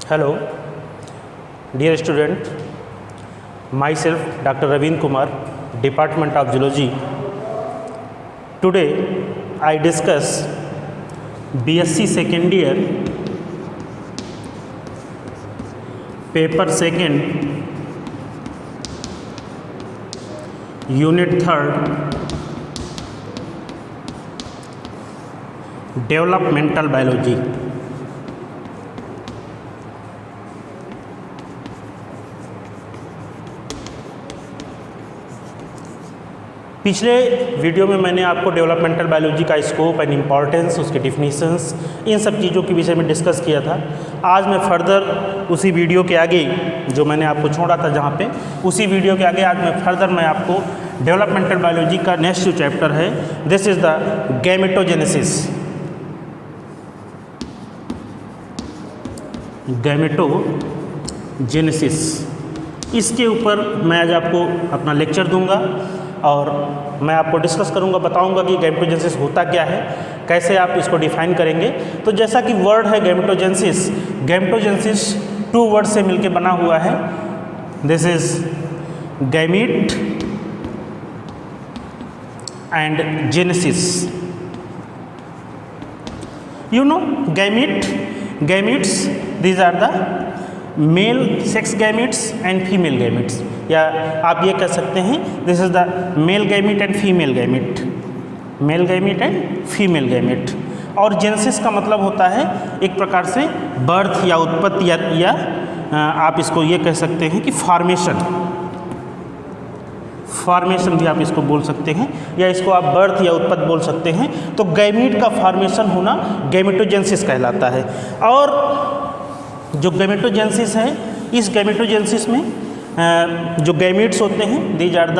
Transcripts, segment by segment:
Hello, dear student, myself Dr. Ravin Kumar, Department of Zoology. Today I discuss BSc second year, paper second, unit third, developmental biology. पिछले video में मैंने आपको developmental biology का scope and importance, उसके definitions, इन सब चीज़ों के विषय में डिस्कस किया था। आज मैं फर्दर उसी वीडियो के आगे जो मैंने आपको छोड़ा था जहाँ पे, उसी वीडियो के आगे आज मैं आपको डेवलपमेंटल बायोलॉजी का नेक्स्ट जो चैप्टर है, this is the gametogenesis. Gametogenesis, इसके ऊपर मैं आज आपको अपना लेक्चर दूंगा और मैं आपको डिस्कस करूंगा, बताऊंगा कि गैमेटोजेनेसिस होता क्या है, कैसे आप इसको डिफाइन करेंगे। तो जैसा कि वर्ड है गैमेटोजेनेसिस, गैमेटोजेनेसिस टू वर्ड से मिलके बना हुआ है। This is gamete and genesis. You know gametes, these are the male sex gametes and female gametes, या आप ये कह सकते हैं this is the male gamete and female gamete, male gamete and female gamete। और जेनेसिस का मतलब होता है एक प्रकार से बर्थ या उत्पत्ति या आप इसको ये कह सकते हैं कि फॉर्मेशन भी आप इसको बोल सकते हैं, या इसको आप बर्थ या उत्पत्ति बोल सकते हैं। तो गैमीट का फॉर्मेशन होना गैमेटोजेनेसिस कहलाता है। और जो गैमेटोजेनेसिस है, इस गैमेटोजेनेसिस में जो गैमीट्स होते हैं, दीज आर द,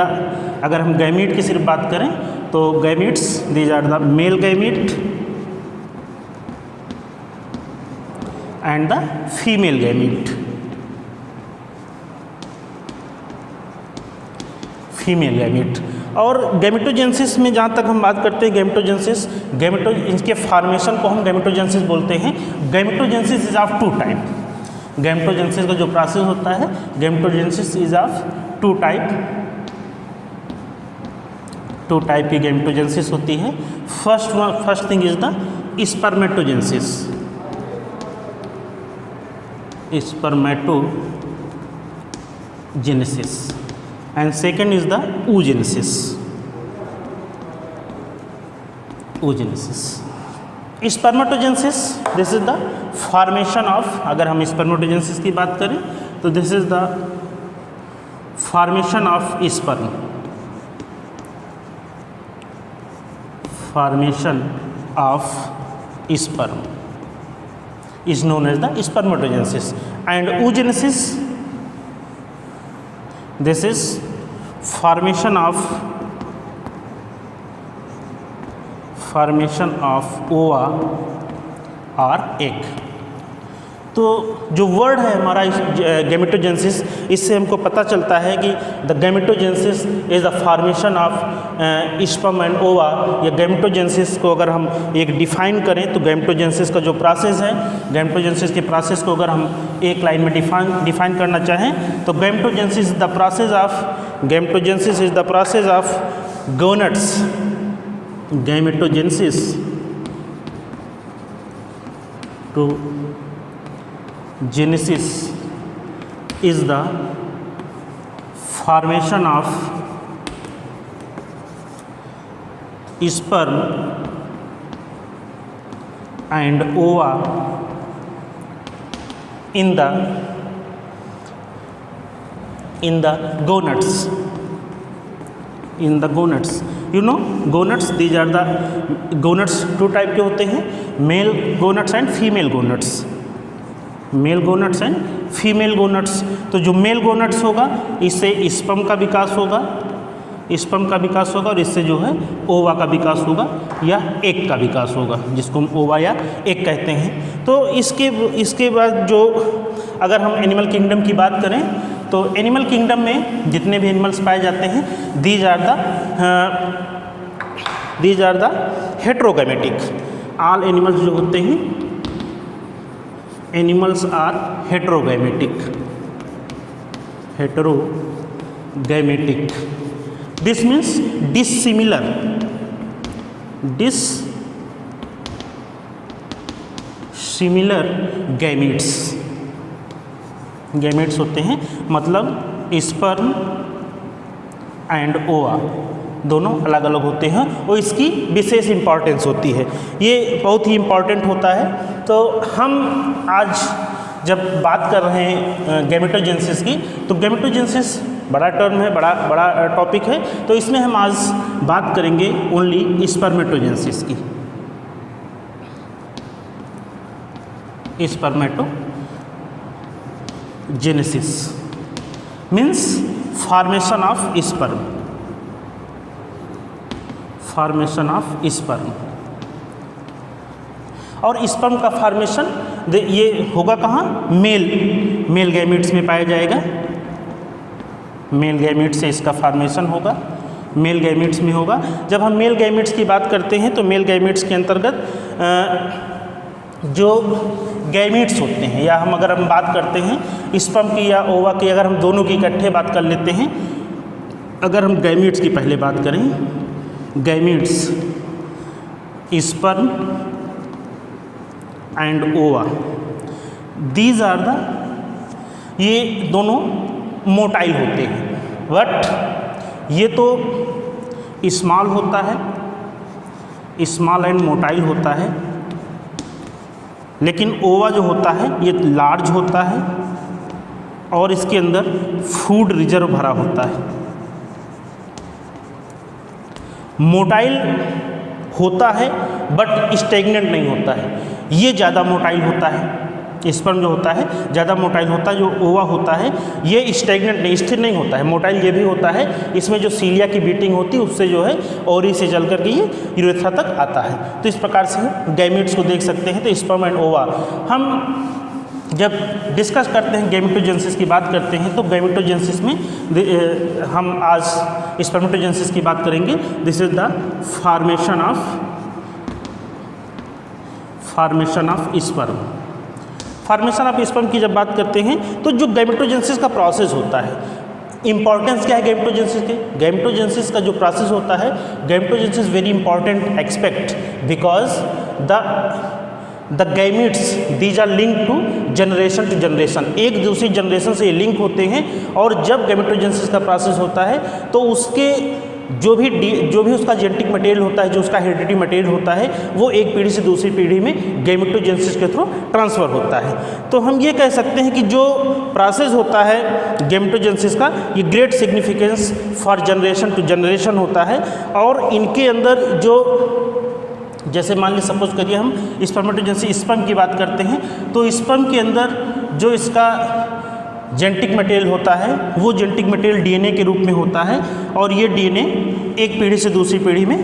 अगर हम गैमीट की सिर्फ बात करें तो gametes, these are the male gamete and the female gamete, female gamete. और गैमेटोजेनेसिस में जहाँ तक हम बात करते हैं, गैमेटोजेनेसिस, इनके फॉर्मेशन को हम गैमेटोजेनेसिस बोलते हैं। Gametogenesis is of two type. Gametogenesis का जो प्रोसेस होता है, gametogenesis is of two type की गैमेटोजेनेसिस होती है। First thing is the spermatogenesis, spermatogenesis, and second is the oogenesis। Spermatogenesis, this is the formation of, अगर हम स्पर्मेटोजेनेसिस की बात करें तो this is the formation of sperm, is known as the spermatogenesis। and oogenesis, this is formation of ova or egg। तो जो word है हमारा गैमेटोजेनेसिस, इससे हमको पता चलता है कि the gametogenesis is the formation of sperm and ओवा। या गैमेटोजेनेसिस को अगर हम एक डिफाइन करें तो गैमेटोजेनेसिस का जो प्रोसेस है, गैमेटोजेनेसिस के प्रोसेस को अगर हम एक लाइन में डिफाइन करना चाहें तो gametogenesis is the process of gonads. Gametogenesis to Genesis is the formation of sperm and ova in the gonads, you know gonads, these are the gonads two type के होते हैं, male gonads and female gonads, male gonads and female gonads. तो जो male gonads होगा, इससे sperm का विकास होगा, और इससे जो है ओवा का विकास होगा या एग का विकास होगा, जिसको हम ओवा या एग कहते हैं। तो इसके बाद जो, अगर हम एनिमल किंगडम की बात करें तो एनिमल किंगडम में जितने भी एनिमल्स पाए जाते हैं, these are the heterogametic. All animals जो होते हैं animals are heterogametic. Heterogametic. This means dissimilar. Dissimilar gametes. Gametes होते हैं मतलब स्पर्म एंड ओवा दोनों अलग अलग होते हैं और इसकी विशेष इम्पॉर्टेंस होती है। ये बहुत ही इम्पॉर्टेंट होता है। तो हम आज जब बात कर रहे हैं गैमेटोजेनेसिस की, तो गैमेटोजेनेसिस बड़ा टर्म है, बड़ा टॉपिक है। तो इसमें हम आज बात करेंगे ओनली स्पर्मेटोजेनेसिस की। Spermatogenesis means formation of sperm. Formation of sperm. और स्पर्म का फॉर्मेशन ये होगा कहाँ? मेल गैमेट्स में पाया जाएगा। मेल गैमेट्स से इसका फॉर्मेशन होगा, मेल गैमेट्स में होगा। जब हम मेल गैमेट्स की बात करते हैं तो मेल गैमेट्स के अंतर्गत जो गैमेट्स होते हैं, या अगर हम बात करते हैं स्पर्म की या ओवा की, अगर हम दोनों की इकट्ठे बात कर लेते हैं। अगर हम गैमेट्स की पहले बात करें, गैमेट्स स्पर्म एंड ओवा, दीज आर द, ये दोनों मोटाइल होते हैं। बट ये तो स्मॉल होता है, स्मॉल एंड मोटाइल होता है, लेकिन ओवा जो होता है ये लार्ज होता है और इसके अंदर फूड रिजर्व भरा होता है। मोटाइल होता है बट स्टेगनेंट नहीं होता है। ये ज़्यादा मोटाइल होता है, स्पर्म जो होता है ज़्यादा मोटाइल होता है। जो ओवा होता है ये स्टेगनेंट नहीं, स्थिर नहीं होता है। मोटाइल ये भी होता है, इसमें जो सीलिया की बीटिंग होती है उससे जो है ओरी से चल करके ये यूरेथ्रा तक आता है। तो इस प्रकार से गैमेट्स को देख सकते हैं। तो स्पर्म एंड ओवा, हम जब डिस्कस करते हैं गैमेटोजेनेसिस की बात करते हैं तो गैमेटोजेनेसिस में हम आज स्पर्मेटोजेनेसिस की बात करेंगे। This is the formation of sperm. Formation of sperm की जब बात करते हैं तो जो गैमेटोजेनेसिस का प्रोसेस होता है, इंपॉर्टेंस क्या है गैमेटोजेनेसिस के? गैमेटोजेनेसिस का जो प्रोसेस होता है, gametogenesis very important expect because the gametes these are link to generation to generation. एक दूसरी जनरेशन से ये लिंक होते हैं और जब गैमेटोजेनेसिस का प्रोसेस होता है तो उसके जो भी उसका जेनेटिक मटेरियल होता है, जो उसका हेरिडिटी मटेरियल होता है, वो एक पीढ़ी से दूसरी पीढ़ी में गैमेटोजेनेसिस के थ्रू ट्रांसफ़र होता है। तो हम ये कह सकते हैं कि जो प्रोसेस होता है गैमेटोजेनेसिस का, ये great significance for generation to generation होता है। और इनके अंदर जो, जैसे मान लीजिए सपोज करिए हम स्पर्मेटोजेनेसिस स्पर्म की बात करते हैं, तो स्पर्म के अंदर जो इसका जेनेटिक मटेरियल होता है वो जेनेटिक मटेरियल डीएनए के रूप में होता है और ये डीएनए एक पीढ़ी से दूसरी पीढ़ी में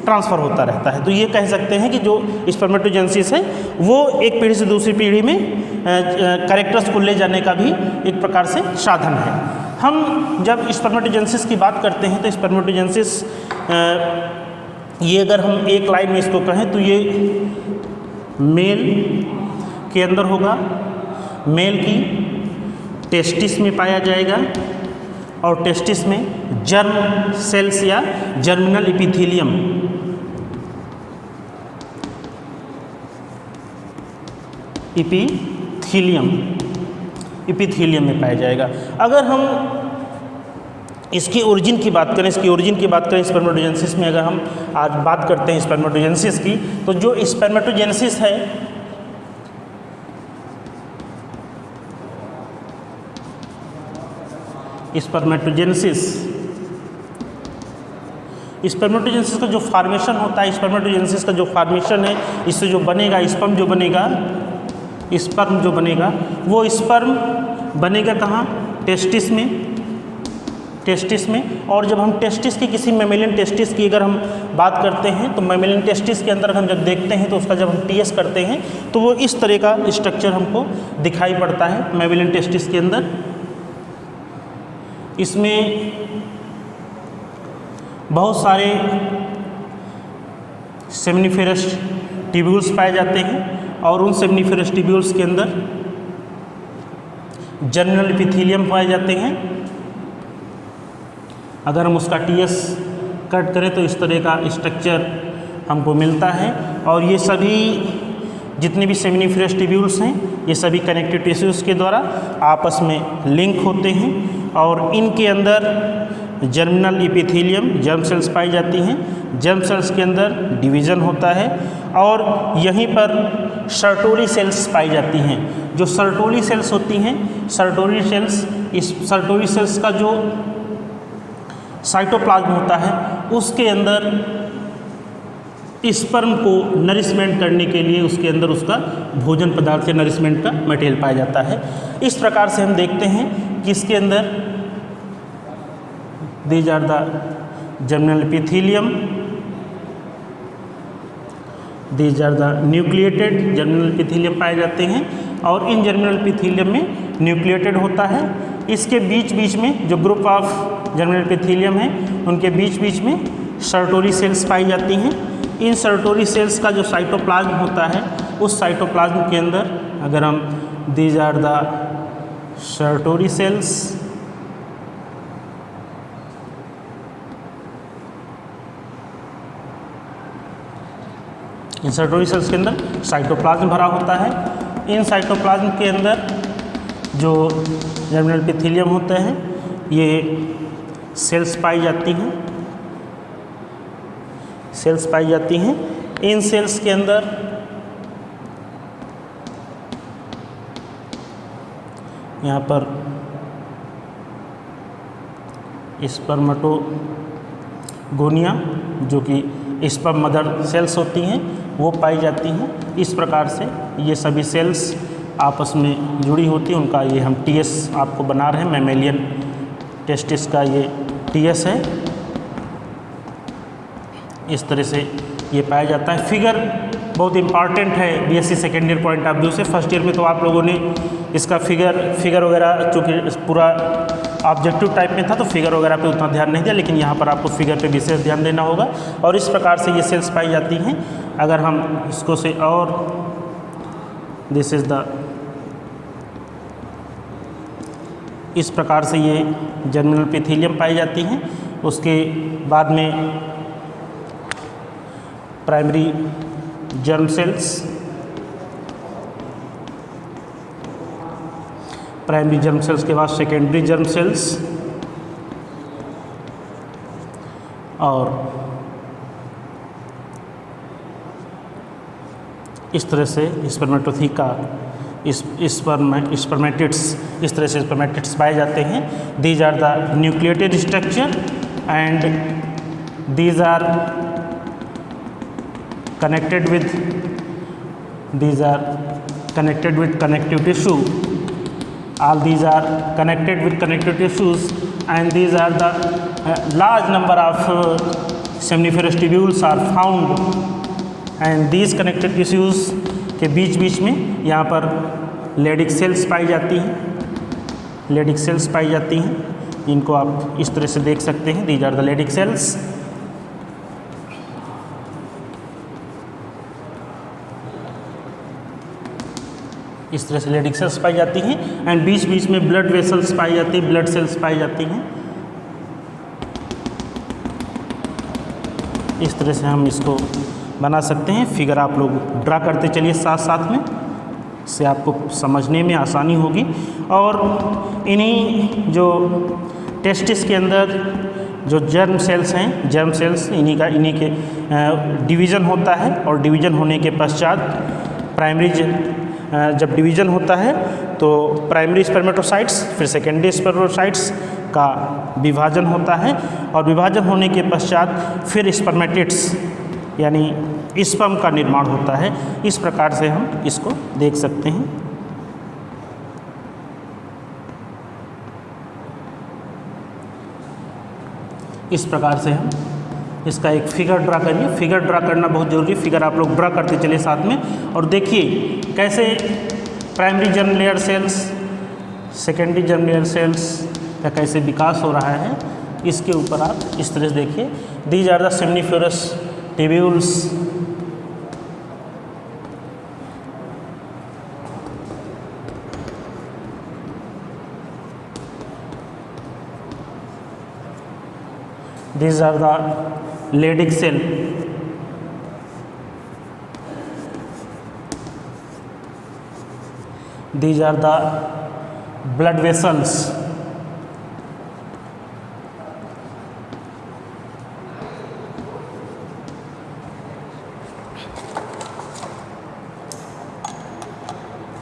ट्रांसफ़र होता रहता है। तो ये कह सकते हैं कि जो स्पर्मेटोजेनेसिस है वो एक पीढ़ी से दूसरी पीढ़ी में कैरेक्टर्स को ले जाने का भी एक प्रकार से साधन है। हम जब स्पर्मेटोजेनेसिस की बात करते हैं तो स्पर्मेटोजेनेसिस ये अगर हम एक लाइन में इसको कहें तो ये मेल के अंदर होगा, मेल की टेस्टिस में पाया जाएगा और टेस्टिस में जर्म सेल्स या जर्मिनल एपिथेलियम एपिथेलियम में पाया जाएगा। अगर हम इसकी ओरिजिन की बात करें, स्पर्मेटोजेनेसिस में अगर हम आज बात करते हैं स्पर्मेटोजेनेसिस की, तो जो स्पर्मेटोजेनेसिस है स्पर्मेटोजेनेसिस का जो फॉर्मेशन होता है, स्पर्मेटोजेनेसिस का जो फॉर्मेशन है, इससे जो बनेगा स्पर्म जो बनेगा वो स्पर्म बनेगा कहाँ? टेस्टिस में। और जब हम टेस्टिस की किसी मेमेलियन टेस्टिस की अगर हम बात करते हैं तो मेमेलियन टेस्टिस के अंदर हम जब देखते हैं तो उसका जब हम टीएस करते हैं तो वो इस तरह का स्ट्रक्चर हमको दिखाई पड़ता है मेमेलियन टेस्टिस के अंदर। इसमें बहुत सारे सेमनीफेरस ट्यूब्यूल्स पाए जाते हैं और उन सेमनीफेरस ट्यूब्यूल्स के अंदर जर्मिनल एपिथेलियम पाए जाते हैं। अगर हम उसका टीएस कट करें तो इस तरह का स्ट्रक्चर हमको मिलता है। और ये सभी जितने भी सेमिनिफरस ट्यूब्यूल्स हैं ये सभी कनेक्टिव टिश्यूज़ के द्वारा आपस में लिंक होते हैं और इनके अंदर जर्मिनल एपिथेलियम जर्म सेल्स पाई जाती हैं। जर्म सेल्स के अंदर डिवीज़न होता है और यहीं पर सर्टोरी सेल्स पाई जाती हैं। जो सर्टोरी सेल्स होती हैं, सर्टोरी सेल्स, इस सर्टोरी सेल्स का जो साइटोप्लाज्म होता है उसके अंदर स्पर्म को नरिशमेंट करने के लिए उसके अंदर उसका भोजन पदार्थ या नरिशमेंट का मटेरियल पाया जाता है। इस प्रकार से हम देखते हैं कि इसके अंदर these are the germinal epithelium, these are the nucleated germinal epithelium पाए जाते हैं और इन जर्मिनल एपिथेलियम में न्यूक्लिएटेड होता है। इसके बीच बीच में जो ग्रुप ऑफ जर्मिनल एपिथेलियम है उनके बीच बीच में सर्टोरी सेल्स पाई जाती हैं। इन सर्टोरी सेल्स का जो साइटोप्लाज्म होता है उस साइटोप्लाज्म के अंदर अगर हम these are the Sertoli cells, इन सर्टोरी सेल्स के अंदर साइटोप्लाज्म भरा होता है। इन साइटोप्लाज्म के अंदर जो जर्मिनल एपिथेलियम होते हैं ये सेल्स पाई जाती हैं, सेल्स पाई जाती हैं। इन सेल्स के अंदर यहाँ पर स्पर्मेटोगोनिया जो कि स्पर्म मदर सेल्स होती हैं वो पाई जाती हैं। इस प्रकार से ये सभी सेल्स आपस में जुड़ी होती हैं। उनका ये हम टीएस आपको बना रहे हैं, मैमेलियन टेस्टिस का ये टीएस है। इस तरह से ये पाया जाता है। फिगर बहुत इंपॉर्टेंट है BSc second year point of view से। फर्स्ट ईयर में तो आप लोगों ने इसका फिगर वगैरह चूँकि पूरा ऑब्जेक्टिव टाइप में था तो फिगर वगैरह पे उतना ध्यान नहीं दिया, लेकिन यहाँ पर आपको फिगर पे विशेष ध्यान देना होगा। और इस प्रकार से ये सेल्स पाई जाती हैं। अगर हम इसको से और दिस इज़ द, इस प्रकार से ये जर्मिनल एपिथेलियम पाई जाती हैं। उसके बाद में primary germ cells, primary germ cells के बाद सेकेंडरी जर्म सेल्स और इस तरह से स्पर्मेटोथीका स्पर्मेटिड्स, इस तरह से स्पर्मेटिड्स पाए जाते हैं। These are the nucleated structure and these are connected with, these are connected with connective tissue, all these are connected with connective tissues and these are the large number of seminiferous tubules are found and these connective tissues के बीच बीच में यहाँ पर Leydig cells पाई जाती हैं, Leydig cells पाई जाती हैं। इनको आप इस तरह से देख सकते हैं, these are the Leydig cells. इस तरह से लेडिक सेल्स पाई जाती हैं एंड बीच बीच में ब्लड वेसल्स पाई जाती हैं, ब्लड सेल्स पाई जाती हैं। इस तरह से हम इसको बना सकते हैं। फिगर आप लोग ड्रा करते चलिए साथ साथ में, इससे आपको समझने में आसानी होगी। और इन्हीं जो टेस्टिस के अंदर जो जर्म सेल्स हैं, जर्म सेल्स इन्हीं के डिवीज़न होता है और डिवीज़न होने के पश्चात प्राइमरी जब डिवीज़न होता है तो प्राइमरी स्पर्मेटोसाइट्स फिर सेकेंडरी स्पर्मेटोसाइट्स का विभाजन होता है और विभाजन होने के पश्चात फिर स्पर्मेटिड्स यानी स्पर्म का निर्माण होता है। इस प्रकार से हम इसको देख सकते हैं। इस प्रकार से हम इसका एक फिगर ड्रा करिए। फिगर ड्रा करना बहुत ज़रूरी, फिगर आप लोग ड्रा करते चलिए साथ में और देखिए कैसे primary germ layer cells, secondary germ layer cells का कैसे विकास हो रहा है। इसके ऊपर आप इस तरह से देखिए, these are the seminiferous tubules, These are the Leydig cell. These are the blood vessels.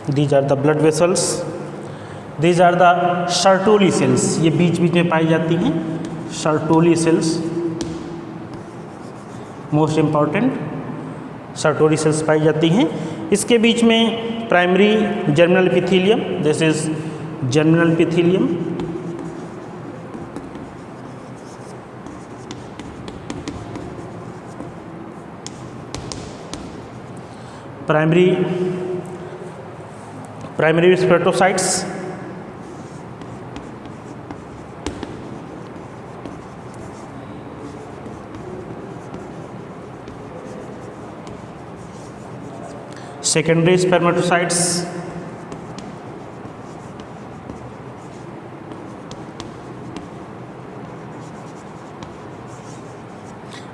These are the blood vessels. These are the Sertoli cells. ये बीच बीच में पाई जाती हैं Sertoli cells. Most important Sertoli cells पाई जाती हैं. इसके बीच में primary germinal epithelium. This is germinal epithelium. Primary spermatocytes. Secondary spermatocytes.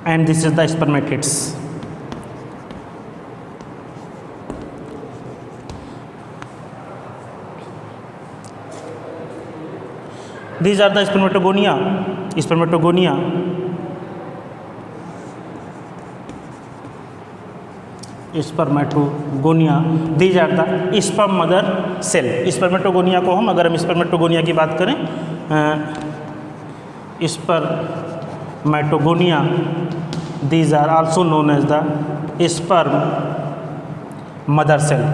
And this is the spermatids. These are the spermatogonia. Spermatogonia. Spermatogonia. These are the sperm mother cell. Spermatogonia को हम, अगर हम spermatogonia की बात करें, spermatogonia, these are also known as the sperm mother cell.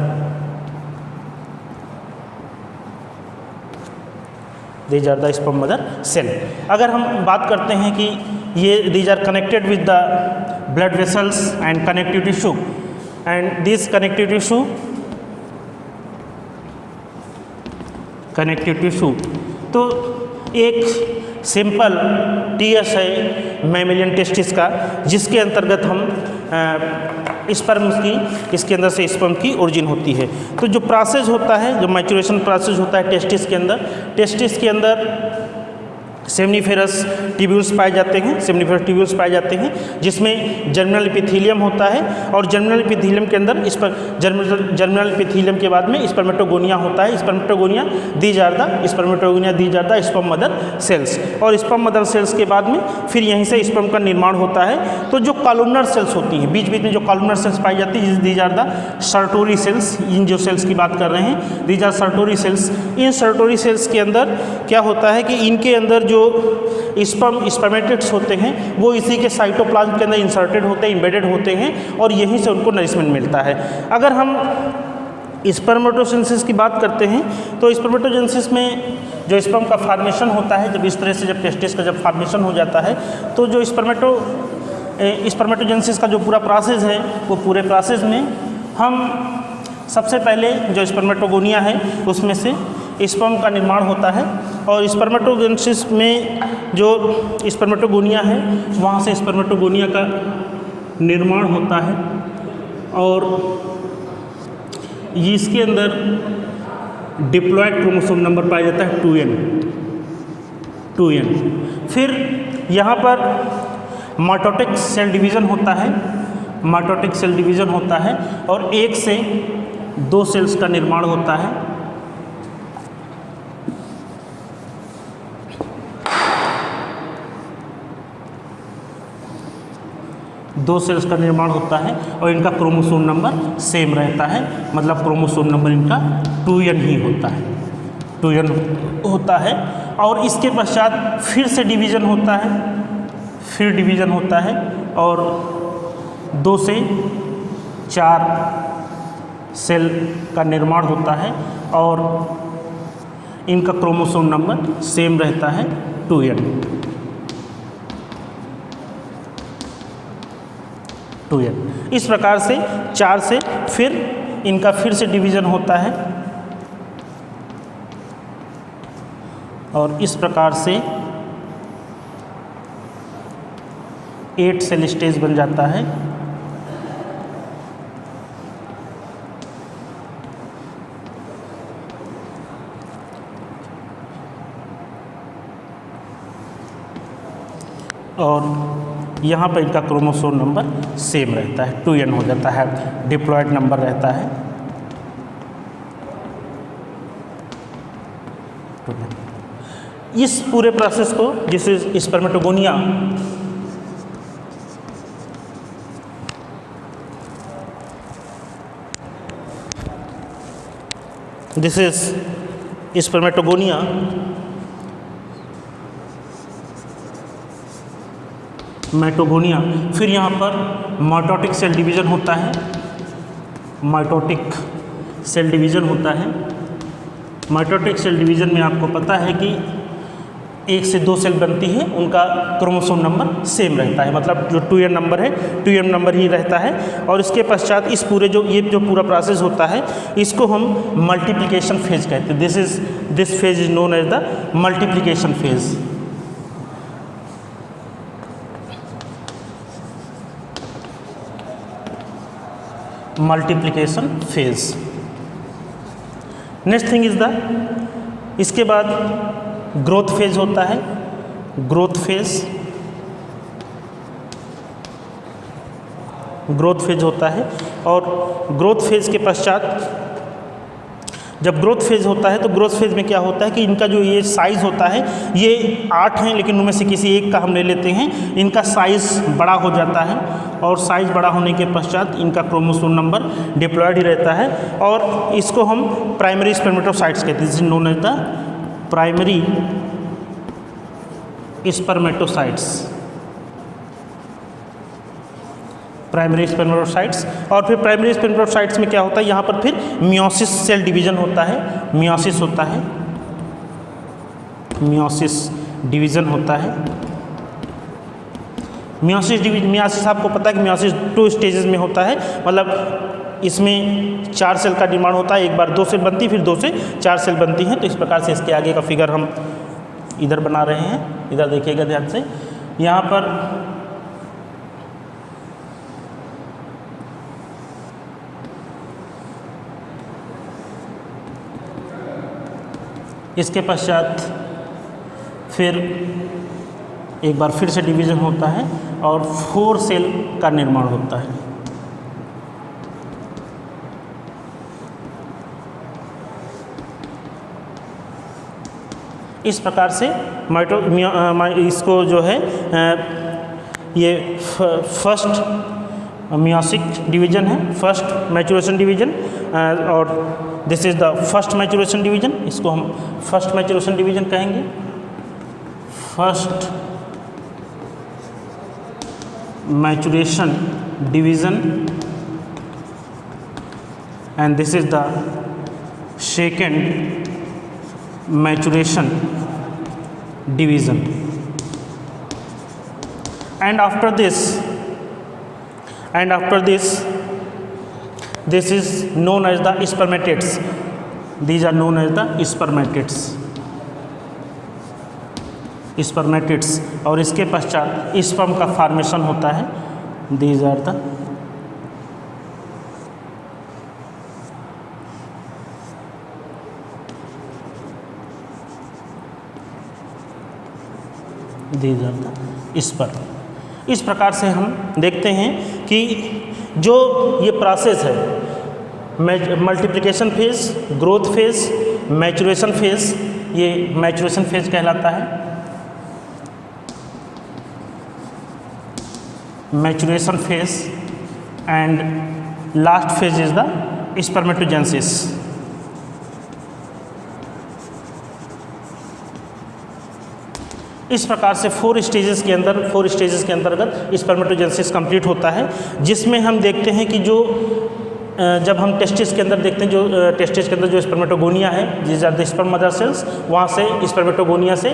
These are the sperm mother cell. अगर हम बात करते हैं कि ये these are connected with the blood vessels and connective tissue, and this connective tissue तो एक सिंपल टीएस है मैमेलियन टेस्टिस का, जिसके अंतर्गत हम स्पर्म की, इसके अंदर से स्पर्म की ओरिजिन होती है. तो जो प्रोसेस होता है, जो मैचुरेशन प्रोसेस होता है टेस्टिस के अंदर सेमनीफेरस ट्यूब्यूल्स पाए जाते हैं, जिसमें जर्मिनल एपिथेलियम होता है, और जर्मिनल एपिथेलियम के अंदर जर्मिनल एपिथेलियम के बाद में स्पर्मेटोगोनिया होता है. Spermatogonia these are the sperm mother cells. और स्पर्म मदर सेल्स के बाद में फिर यहीं से स्पर्म का निर्माण होता है. तो जो कॉलमनर सेल्स होती हैं, बीच बीच में जो कॉलमनर सेल्स पाई जाती है, these are the Sertoli cells. इन जो सेल्स की बात कर रहे हैं, दीज आर सर्टोरी सेल्स. इन सर्टोरी सेल्स के अंदर क्या होता है कि इनके अंदर जो स्पर्मेटिड्स होते हैं वो इसी के साइटोप्लाज्म के अंदर इंसर्टेड होते हैं, इम्बेडेड होते हैं, और यहीं से उनको नरिशमेंट मिलता है. अगर हम स्पर्मेटोजेनेसिस की बात करते हैं तो स्पर्मेटोजेनेसिस में जो स्पर्म का फॉर्मेशन होता है, जब इस तरह से जब टेस्टिस का जब फॉर्मेशन हो जाता है, तो जो स्पर्मेटोजेनेसिस का जो पूरा प्रोसेस है, वो पूरे प्रोसेस में हम सबसे पहले जो स्पर्मेटोगोनिया है उसमें से स्पर्म का निर्माण होता है. और स्पर्मेटोजेनेसिस में जो स्पर्मेटोगोनिया है, वहाँ से स्पर्मेटोगोनिया का निर्माण होता है, और इसके अंदर डिप्लॉयड क्रोमोसोम नंबर पाया जाता है 2n. फिर यहाँ पर माइटोटिक सेल डिवीज़न होता है, और 1 से 2 सेल्स का निर्माण होता है. दो सेल्स का निर्माण होता है, और इनका क्रोमोसोम नंबर सेम रहता है, मतलब क्रोमोसोम नंबर इनका 2n ही होता है. और इसके पश्चात फिर से डिवीज़न होता है, और 2 से 4 सेल का निर्माण होता है, और इनका क्रोमोसोम नंबर सेम रहता है 2n. इस प्रकार से 4 से फिर इनका फिर से डिवीज़न होता है, और इस प्रकार से 8 सेल स्टेज बन जाता है. और यहाँ पर इनका क्रोमोसोम नंबर सेम रहता है, 2n हो जाता है, डिप्लॉयड नंबर रहता है। इस पूरे प्रोसेस को जिसे स्पर्मेटोगोनिया दिस इज स्पर्मेटोगोनिया माइटोगोनिया। फिर यहाँ पर माइटोटिक सेल डिवीज़न होता है, माइटोटिक सेल डिवीज़न होता है। माइटोटिक सेल डिवीज़न में आपको पता है कि 1 से 2 सेल बनती है, उनका क्रोमोसोम नंबर सेम रहता है, मतलब जो 2n नंबर है 2m नंबर ही रहता है। और इसके पश्चात इस पूरे जो पूरा प्रोसेस होता है इसको हम मल्टीप्लिकेशन फेज कहते हैं। This phase is known as the multiplication phase. Multiplication phase. Next thing is the, इसके बाद ग्रोथ फेज होता है, ग्रोथ फेज। ग्रोथ फेज होता है और ग्रोथ फेज के पश्चात जब ग्रोथ फेज होता है तो ग्रोथ फेज में क्या होता है कि इनका जो ये साइज़ होता है, ये 8 हैं लेकिन उनमें से किसी एक का हम ले लेते हैं, इनका साइज़ बड़ा हो जाता है और साइज़ बड़ा होने के पश्चात इनका क्रोमोसोम नंबर डिप्लॉयड ही रहता है और इसको हम प्राइमरी स्पर्मेटोसाइट्स कहते हैं। This is known as the primary spermatocytes, primary spermatocytes. और फिर प्राइमरी स्पर्मेटोसाइट्स में क्या होता है, यहाँ पर फिर मियोसिस सेल डिवीज़न होता है, मियोसिस होता है, मियोसिस डिवीज़न होता है। मियोसिस आपको पता है कि मियोसिस 2 स्टेजेस में होता है, मतलब इसमें 4 सेल का निर्माण होता है, एक बार 2 सेल बनती फिर 2 से 4 सेल बनती हैं। तो इस प्रकार से इसके आगे का फिगर हम इधर बना रहे हैं, इधर देखिएगा ध्यान से। यहाँ पर इसके पश्चात फिर एक बार फिर से डिवीज़न होता है और 4 सेल का निर्माण होता है। इस प्रकार से इसको जो है ये फर्स्ट मियोसिक डिवीज़न है, फर्स्ट मैचुरेशन डिवीज़न, और this is the first maturation division, इसको हम फर्स्ट मैचुरेशन डिवीज़न कहेंगे, first maturation division, and this is the second maturation division. And after this this is known as the spermatids. These are known as the spermatids. Spermatids। और इसके पश्चात sperm का formation होता है। These are the sperm. इस प्रकार से हम देखते हैं कि जो ये प्रोसेस है multiplication phase, growth phase, maturation phase, ये मैचुरेशन फेज कहलाता है। Maturation phase and last phase is the spermatogenesis. इस प्रकार से 4 स्टेजेस के अंतर्गत स्पर्मेटोजेनेसिस कंप्लीट होता है, जिसमें हम देखते हैं कि जो जब हम टेस्टिस के अंदर देखते हैं, जो टेस्टिस के अंदर जो स्पर्मेटोगोनिया है, these are the sperm mother cells, वहाँ से स्पर्मेटोगोनिया से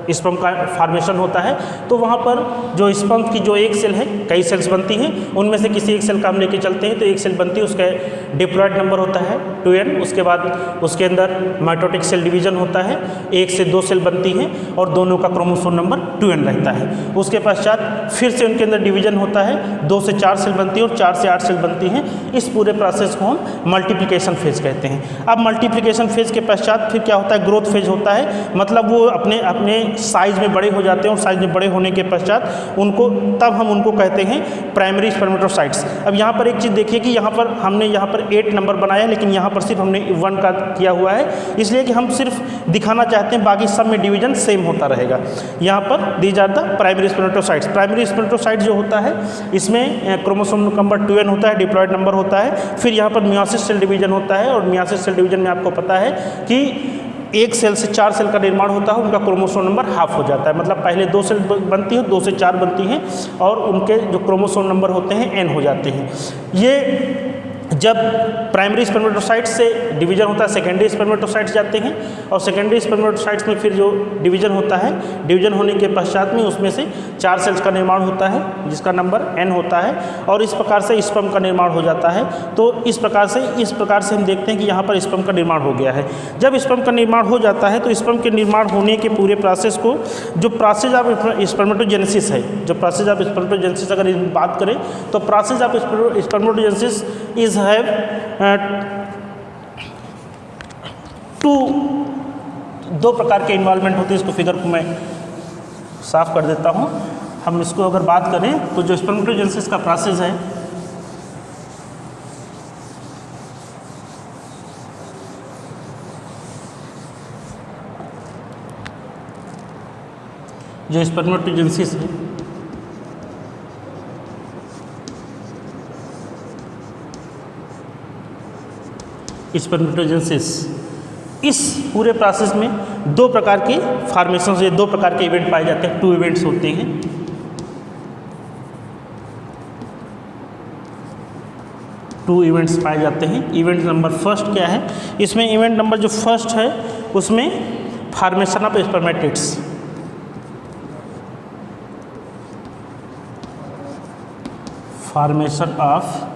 स्पर्म का फॉर्मेशन होता है। तो वहाँ पर जो स्पर्म की जो एक सेल है, कई सेल्स बनती हैं, उनमें से किसी एक सेल का हम लेके चलते हैं, तो एक सेल बनती है, उसका डिप्लॉयड नंबर होता है 2n। उसके बाद उसके अंदर माइटोटिक सेल डिवीज़न होता है, 1 से 2 सेल बनती हैं और दोनों का क्रोमोसोम नंबर 2n रहता है। उसके पश्चात फिर से उनके अंदर डिवीज़न होता है, 2 से 4 सेल बनती है और 4 से 8 सेल बनती हैं। इस पूरे प्रोसेस को हम मल्टीप्लिकेशन फेज कहते हैं। अब मल्टीप्लिकेशन फेज के पश्चात फिर क्या होता है, ग्रोथ फेज होता है, मतलब वो अपने अपने साइज में बड़े हो जाते हैं और साइज में बड़े होने के पश्चात उनको तब हम उनको कहते हैं प्राइमरी स्पर्मेटोसाइट्स। अब यहाँ पर एक चीज़ देखिए कि यहाँ पर हमने यहाँ पर 8 नंबर बनाया है, लेकिन यहाँ पर सिर्फ हमने 1 का किया हुआ है, इसलिए कि हम सिर्फ दिखाना चाहते हैं, बाकी सब में डिवीजन सेम होता रहेगा। यहाँ पर these are the primary spermatocytes. Primary spermatocyte जो होता है इसमें क्रोमोसोम नंबर 2n होता है, डिप्लॉयड नंबर होता है, फिर यहाँ पर मियोसिस सेल डिवीजन होता है, और मियोसिस सेल डिवीजन में आपको पता है कि एक सेल से 4 सेल का निर्माण होता है, उनका क्रोमोसोम नंबर हाफ हो जाता है, मतलब पहले 2 सेल बनती है, 2 से 4 बनती हैं, और उनके जो क्रोमोसोम नंबर होते हैं n हो जाते हैं। ये जब प्राइमरी स्पर्मेटोसाइट्स से डिवीजन होता है सेकेंडरी स्पर्मेटोसाइट्स जाते हैं, और सेकेंडरी स्पर्मेटोसाइट्स में फिर जो डिवीजन होता है, डिवीजन होने के पश्चात में उसमें से 4 सेल्स का निर्माण होता है जिसका नंबर n होता है, और इस प्रकार से स्पर्म का निर्माण हो जाता है। तो इस प्रकार से हम देखते हैं कि यहाँ पर स्पर्म का निर्माण हो गया है। जब स्पर्म का निर्माण हो जाता है तो स्पर्म के निर्माण होने के पूरे प्रोसेस को, जो प्रोसेस ऑफ स्पर्मेटोजेनेसिस है, जो प्रोसेस ऑफ स्पर्मेटोजेनेसिस अगर बात करें तो process of spermatogenesis is have 2 प्रकार के इन्वॉल्वमेंट होते हैं। इसको फिगर को मैं साफ कर देता हूँ। हम इसको अगर बात करें तो जो स्पर्मेटोजेनेसिस का प्रोसेस है, जो स्पर्मेटोजेनेसिस है स्पर्मेटोजेनेसिस, इस पूरे प्रोसेस में 2 प्रकार के फॉर्मेशन से 2 प्रकार के इवेंट पाए जाते हैं। 2 इवेंट्स होते हैं। टू इवेंट्स पाए जाते हैं। इवेंट नंबर फर्स्ट क्या है, इसमें इवेंट नंबर जो फर्स्ट है उसमें formation of spermatids, formation of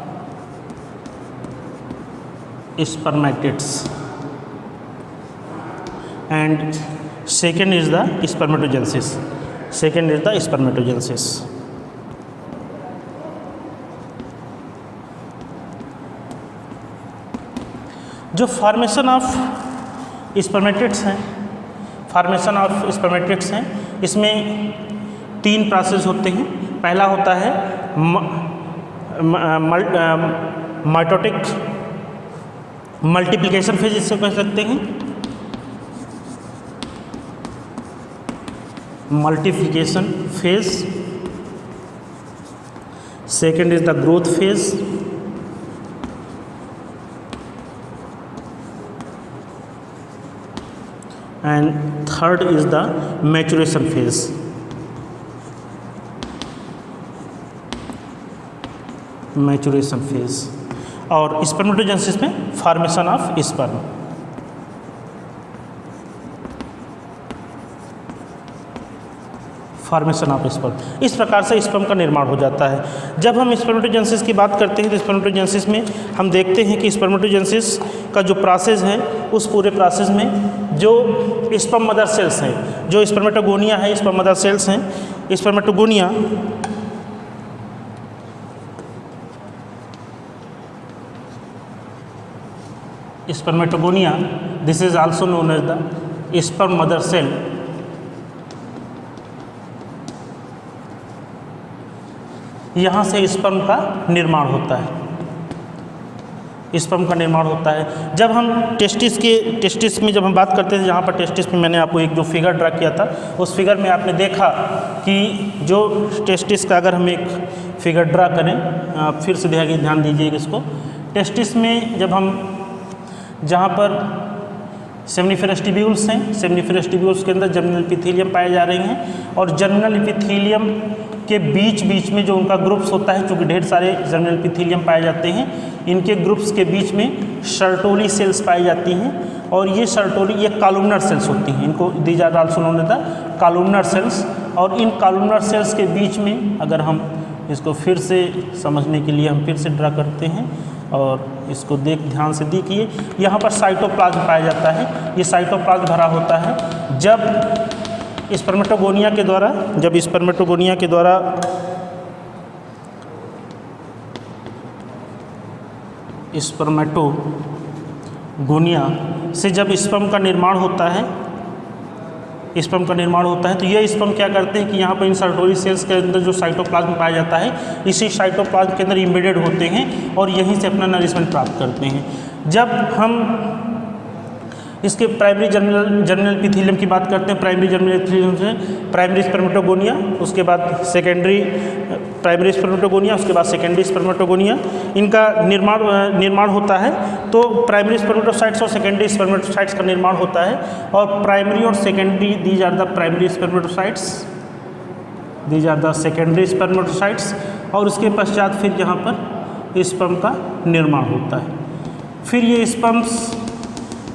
spermatids, and second is the spermatogenesis. Second is the spermatogenesis. जो फॉर्मेशन ऑफ स्पर्मेटिड्स हैं, फॉर्मेशन ऑफ स्पर्मेटिड्स हैं, इसमें 3 प्रोसेस होते हैं। पहला होता है माइटोटिक मल्टीप्लिकेशन फेज, इससे कह सकते हैं multiplication phase. Second is the growth phase, and third is the maturation phase. Maturation phase. और स्पर्मेटोजेनेसिस में formation of sperm. Formation of sperm, इस प्रकार से स्पर्म का निर्माण हो जाता है। जब हम स्पर्मेटोजेनेसिस की बात करते हैं तो स्पर्मेटोजेनेसिस में हम देखते हैं कि स्पर्मेटोजेनेसिस का जो प्रोसेस है, उस पूरे प्रोसेस में जो स्पर्म मदर सेल्स हैं, जो स्पर्मेटोगोनिया है, स्पर्म मदर सेल्स हैं, spermatogonia spermatogonia, this is also known as the sperm mother cell, यहाँ से स्पर्म का निर्माण होता है। स्पर्म का निर्माण होता है। जब हम टेस्टिस में जब हम बात करते थे, यहाँ पर टेस्टिस में मैंने आपको एक जो फिगर ड्रा किया था, उस फिगर में आपने देखा कि जो टेस्टिस का अगर हम एक फिगर ड्रा करें, आप फिर से ध्यान दीजिएगा इसको। टेस्टिस में जब हम, जहाँ पर सेमनीफेरस ट्यूब्यूल्स हैं, सेमनीफेरस ट्यूब्यूल्स के अंदर जर्मिनल एपिथेलियम पाए जा रहे हैं, और जर्मिनल एपिथेलियम के बीच में जो उनका ग्रुप्स होता है, चूँकि ढेर सारे जर्मिनल एपिथेलियम पाए जाते हैं, इनके ग्रुप्स के बीच में सर्टोली सेल्स पाई जाती हैं, और ये सर्टोली ये कॉलमनर सेल्स होती हैं। इनको these are also known as the columnar cells. और इन कॉलमनर सेल्स के बीच में अगर हम इसको फिर से समझने के लिए हम फिर से ड्रा करते हैं, और इसको ध्यान से देखिए, यहाँ पर साइटोप्लाज्म पाया जाता है। ये साइटोप्लाज्म भरा होता है जब स्पर्मेटोगोनिया के द्वारा, स्पर्मेटोगोनिया से जब स्पर्म का निर्माण होता है, तो ये स्पर्म क्या करते हैं कि यहाँ पर इन सर्टोरी सेल्स के अंदर जो साइटोप्लाज्म पाया जाता है, इसी साइटोप्लाज्म के अंदर इम्बेडेड होते हैं और यहीं से अपना नरिशमेंट प्राप्त करते हैं। जब हम इसके प्राइमरी जर्मिनल इपीथेलियम की बात करते हैं, प्राइमरी जर्मिनल इपीथेलियम से प्राइमरी स्पर्मेटोगोनिया, उसके बाद सेकेंडरी प्राइमरी स्पर्मेटोगोनिया, उसके बाद सेकेंडरी स्पर्मेटोगोनिया, इनका निर्माण होता है। तो प्राइमरी स्पर्मेटोसाइट्स और सेकेंडरी स्पर्मेटोसाइट्स का निर्माण होता है, और प्राइमरी और secondary these are the primary spermatocytes, और उसके पश्चात फिर यहाँ पर स्पर्म का निर्माण होता है। फिर ये स्पर्म्स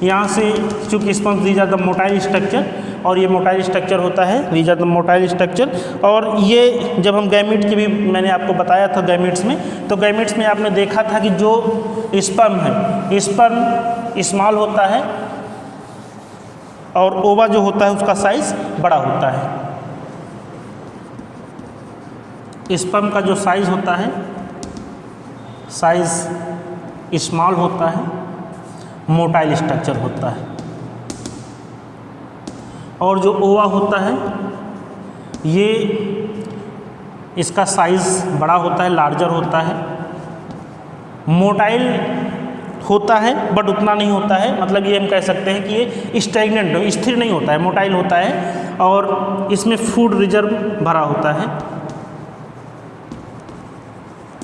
यहाँ से, चूँकि sperms these are the motile structure, और ये मोटाइल स्ट्रक्चर होता है, these are the motile structure. और ये जब हम गैमीट की भी मैंने आपको बताया था गैमीट्स में, तो गैमीट्स में आपने देखा था कि जो स्पर्म है, स्पर्म स्मॉल होता है और ओवा जो होता है उसका साइज बड़ा होता है। स्पर्म का जो साइज होता है, साइज स्मॉल होता है, मोटाइल स्ट्रक्चर होता है, और जो ओवा होता है ये इसका साइज बड़ा होता है, लार्जर होता है, मोटाइल होता है बट उतना नहीं होता है, मतलब ये हम कह सकते हैं कि ये स्टैग्नेंट हो, स्थिर नहीं होता है, मोटाइल होता है, और इसमें फूड रिजर्व भरा होता है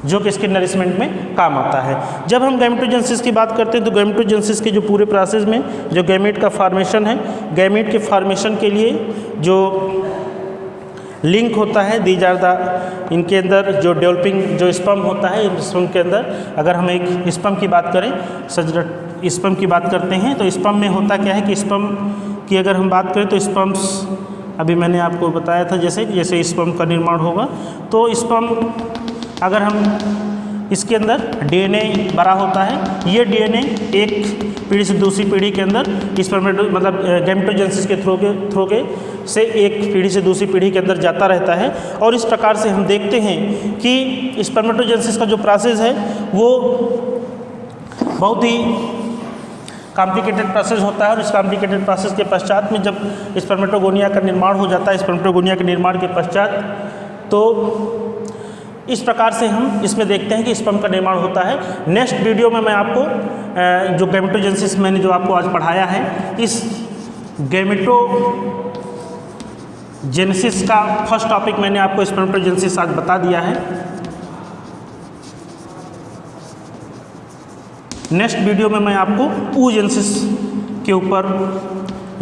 जो कि इसके नरिशमेंट में काम आता है। जब हम गैमेटोजेनेसिस की बात करते हैं तो गैमेटोजेनेसिस के जो पूरे प्रोसेस में जो गैमेट का फॉर्मेशन है, गैमेट के फॉर्मेशन के लिए जो लिंक होता है, दीज आर द, इनके अंदर जो डेवलपिंग जो स्पर्म होता है, स्पर्म के अंदर अगर हम एक स्पर्म की बात करें, स्पर्म की बात करते हैं, तो स्पर्म में होता क्या है कि स्पर्म की अगर हम बात करें तो स्पर्म्स, अभी मैंने आपको बताया था जैसे स्पर्म का निर्माण होगा, तो स्पर्म अगर हम इसके अंदर डीएनए भरा होता है, ये डीएनए एक पीढ़ी से दूसरी पीढ़ी के अंदर मतलब गैमेटोजेनेसिस के थ्रू के से एक पीढ़ी से दूसरी पीढ़ी के अंदर जाता रहता है। और इस प्रकार से हम देखते हैं कि स्पर्मेटोजेनेसिस का जो प्रोसेस है वो बहुत ही कॉम्प्लिकेटेड प्रोसेस होता है, और इस कॉम्प्लिकेटेड प्रोसेस के पश्चात में जब स्पर्मेटोगोनिया का निर्माण हो जाता है, स्पर्मेटोगोनिया के निर्माण के पश्चात तो इस प्रकार से हम इसमें देखते हैं कि स्पर्म का निर्माण होता है। नेक्स्ट वीडियो में मैं आपको जो गैमेटोजेनेसिस मैंने जो आपको आज पढ़ाया है, इस गैमेटोजेनेसिस का फर्स्ट टॉपिक मैंने आपको स्पर्मेटोजेनेसिस आज बता दिया है। नेक्स्ट वीडियो में मैं आपको oogenesis के ऊपर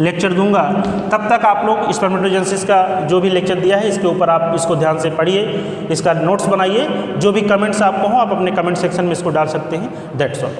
लेक्चर दूंगा। तब तक आप लोग स्पर्मेटोजेनेसिस का जो भी लेक्चर दिया है इसके ऊपर आप इसको ध्यान से पढ़िए, इसका नोट्स बनाइए, जो भी कमेंट्स आपको हो आप अपने कमेंट सेक्शन में इसको डाल सकते हैं। That's all.